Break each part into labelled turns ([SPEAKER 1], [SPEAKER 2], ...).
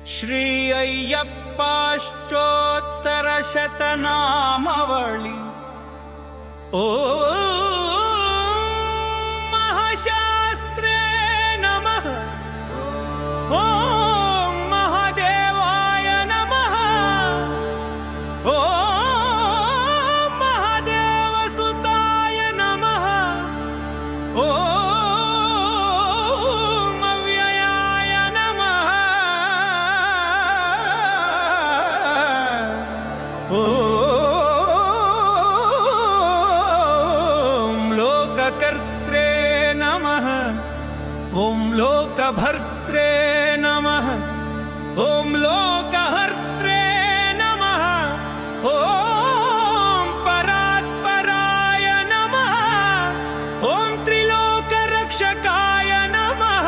[SPEAKER 1] ಶ್ರೀ ಅಯ್ಯಪ್ಪಾಷ್ಟೋತ್ತರ ಶತನಾಮವಳಿ ಓಂ ಮಹಾಶಾಸ್ತ್ರೇ ನಮಃ ಓಂ ಮಹಾದೇವಾಯ ನಮಃ ಓಂ ಮಹಾದೇವಸುತಾಯ ನಮಃ ಓಂ ಅವ್ಯಯಾಯ ನಮಃ ಓಂ ಲೋಕಕರ್ತ್ರೇ ನಮಃ ಓಂ ಲೋಕಭರ್ತ್ರೇ ನಮಃ ಓಂ ಲೋಕಹರ್ತ್ರೇ ನಮಃ ಓಂ ಪರಾತ್ಪರಾಯ ನಮಃ ಓಂ ತ್ರಿಲೋಕರಕ್ಷಕಾಯ ನಮಃ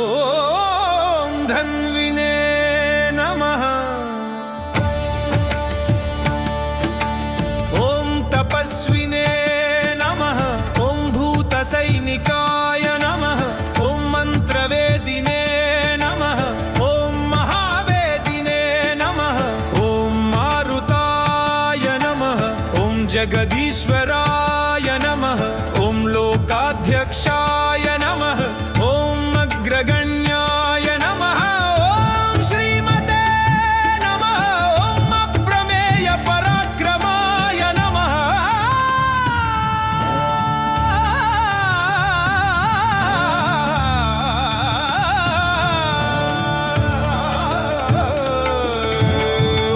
[SPEAKER 1] ಓಂ ಧನ್ವಿನೇ ನಮಃ ಓಂ ತಪಸ್ವಿನೇ ನಮಃ ಓಂ ಭೂತಸೈನಿಕಾಯ ನಮಃ ಓಂ ಮಂತ್ರವೇದಿನೇ ನಮಃ ಓಂ ಮಹಾವೇದಿನೇ ನಮಃ ಓಂ ಮಾರುತಾಯ ನಮಃ ಓಂ ಜಗದೀಶ್ವರಾಯ ನಮಃ ಓಂ ಲೋಕಾಧ್ಯಕ್ಷಾಯ ನಮಃ ಓಂ ಅಗ್ರಗಣ್ಯಾಯ ನಮಃ ಓಂ ಶ್ರೀಮತೆ ನಮಃ ಓಂ ಅಪ್ರಮೇಯ ಪರಾಕ್ರಮಾಯ ನಮಃ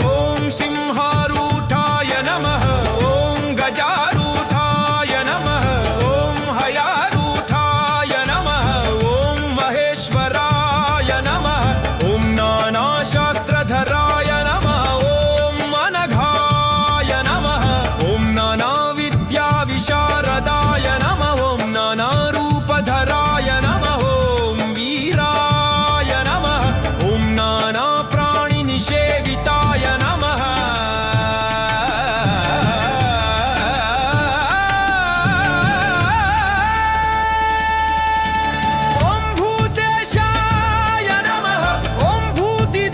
[SPEAKER 1] ಓಂ ಸಿಂಹಾರೂಢಾಯ ನಮಃ ಓಂ ಗಜಾರೂಢಾಯ ನಮಃ ಓಂ ಹಯಾರೂಢಾಯ ನಮಃ ಓಂ ಮಹೇಶ್ವರಾಯ ನಮಃ ಓಂ ನಾನಾಶಾಸ್ತ್ರಧರಾಯ ನಮಃ ಓಂ ಅನಘಾಯ ನಮಃ ಓಂ ನಾನಾ ವಿದ್ಯಾ ವಿಶಾರದಾಯ ನಮಃ ಓಂ ನಾನಾರೂಪಧರಾಯ ನಮಃ ಓಂ ವೀರಾಯ ನಮಃ ಓಂ ನಾನಾ ಪ್ರಾಣಿ ನಿಷೇವಿತಾಯ ನಮಃ ಓಂ ಭೂತೇಶಾಯ ನಮಃ ಓಂ ಭೂತಿದಾಯ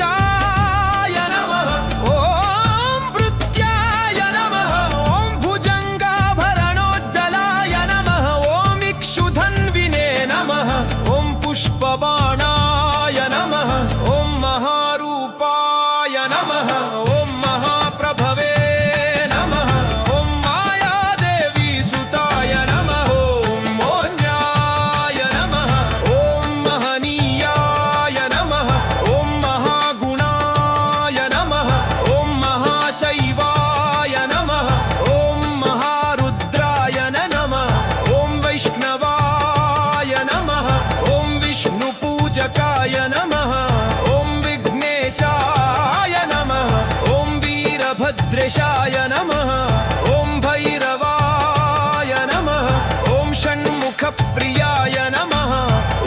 [SPEAKER 1] ನಮಃ ಓಂ ಭೃತ್ಯಾಯ ನಮಃ ಓಂ ಭುಜಂಗಾಭರಣೋಜ್ಜಲಾಯ ನಮಃ ಓಂ ಇಕ್ಷುಧನ್ವಿನೇ ನಮಃ ಓಂ ಪುಷ್ಪಬಾಣಾಯ ನಮಃ ಓಂ ಮಹಾರೂಪಾಯ ನಮಃ ಓಂ ಮಹಾಪ್ರಭವೇ ನಮಃ ಓಂ ಮಾಯಾದೇವಿ ಸುತಾಯ ನಮಃ ಓಂ ಮೋನ್ಯಾಯ ನಮಃ ಓಂ ಮಹನೀಯಾಯ ನಮಃ ಓಂ ಮಹಾಗುಣಾಯ ನಮಃ ಓಂ ಮಹಾಶೈವಾಯ ನಮಃ ಓಂ ಮಹಾರುದ್ರಾಯ ನಮಃ ಓಂ ವೈಷ್ಣವಾಯ ನಮಃ ಓಂ ವಿಷ್ಣು ಪೂಜಕಾಯ ನಮಃ ಓಂ ವಿಘ್ನೇಶಾಯ ನಮಃ ಓಂ ವೀರಭದ್ರೇಶಾಯ ನಮಃ ಓಂ ಭೈರವಾಯ ನಮಃ ಓಂ ಷಣ್ಮುಖ ಪ್ರಿಯಾಯ ನಮಃ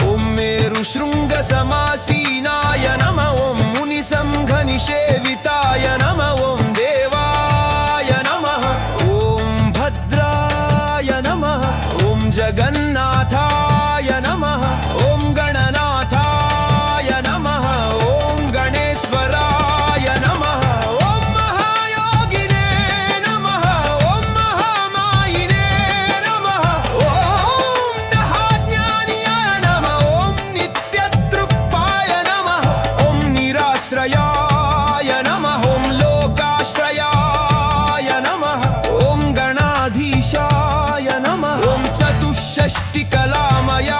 [SPEAKER 1] ಓಂ ಮೇರು ಶೃಂಗ ಸಮಾಸೀನಾಯ ನಮಃ ಓಂ ಮುನಿ ಸಂಘ ನಿಷೇವಿತಾಯ ನಮಃ ಓಂ ದೇವಾಯ ನಮಃ ಓಂ ಭದ್ರಾಯ ನಮಃ ಓಂ ಜಗನ್ನಾಥಾಯ ನಮಃ ಓಂ ಗಣನಾಥಾಯ ನಮಃ ಓಂ ಗಣೇಶ್ವರಾಯ ನಮಃ ಓಂ ಮಹಾಯೋಗಿನೇ ನಮಃ ಓಂ ಮಹಾಮಾಯಿನೇ ನಮಃ ಓಂ ಮಹಾಜ್ಞಾನಿಯಾಯ ನಮಃ ಓಂ ನಿತ್ಯತೃಪ್ತಾಯ ನಮಃ ಓಂ ನಿರಾಶ್ರಯಾಯ ನಮಃ ಓಂ ಲೋಕಾಶ್ರಯಾಯ ನಮಃ ಓಂ ಗಣಾಧೀಶಾಯ ನಮಃ ಓಂ ಚತುಷ್ಷಷ್ಟಿ ಕಲಾಮಯ